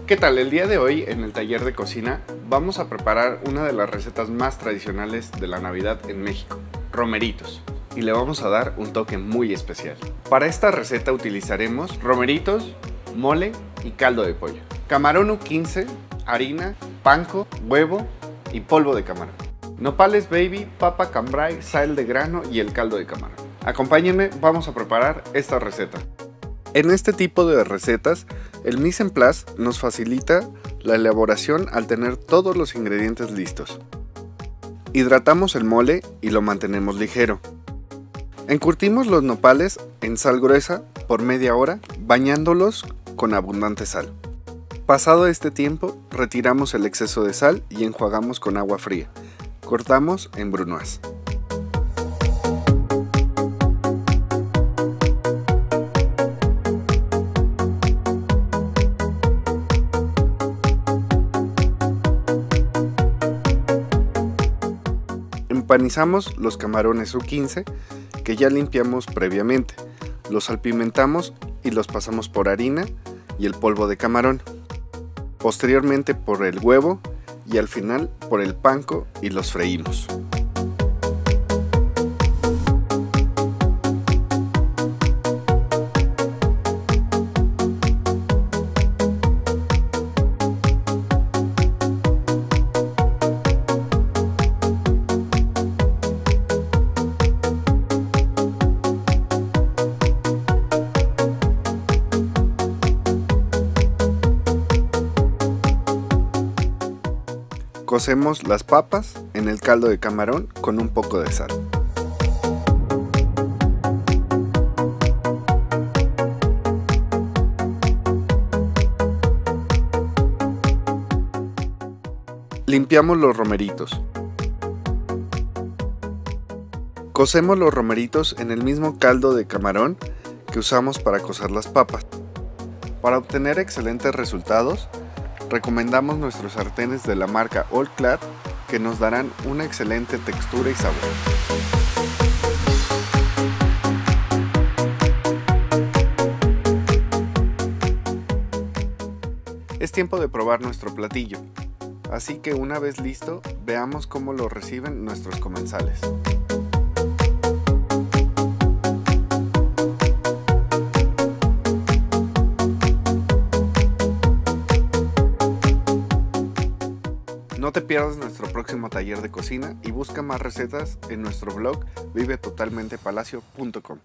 ¿Qué tal? El día de hoy en el taller de cocina vamos a preparar una de las recetas más tradicionales de la Navidad en México, romeritos, y le vamos a dar un toque muy especial. Para esta receta utilizaremos romeritos, mole y caldo de pollo, camarón U15, harina, panko, huevo y polvo de camarón, nopales baby, papa cambray, sal de grano y el caldo de camarón. Acompáñenme, vamos a preparar esta receta. En este tipo de recetas, el mise en place nos facilita la elaboración al tener todos los ingredientes listos. Hidratamos el mole y lo mantenemos ligero. Encurtimos los nopales en sal gruesa por media hora, bañándolos con abundante sal. Pasado este tiempo, retiramos el exceso de sal y enjuagamos con agua fría. Cortamos en brunoise. Empanizamos los camarones U15 que ya limpiamos previamente, los salpimentamos y los pasamos por harina y el polvo de camarón, posteriormente por el huevo y al final por el panko y los freímos. Cocemos las papas en el caldo de camarón con un poco de sal. Limpiamos los romeritos. Cocemos los romeritos en el mismo caldo de camarón que usamos para cocer las papas. Para obtener excelentes resultados, recomendamos nuestros sartenes de la marca All Clad que nos darán una excelente textura y sabor. Es tiempo de probar nuestro platillo, así que una vez listo, veamos cómo lo reciben nuestros comensales. No te pierdas nuestro próximo taller de cocina y busca más recetas en nuestro blog vivetotalmentepalacio.com.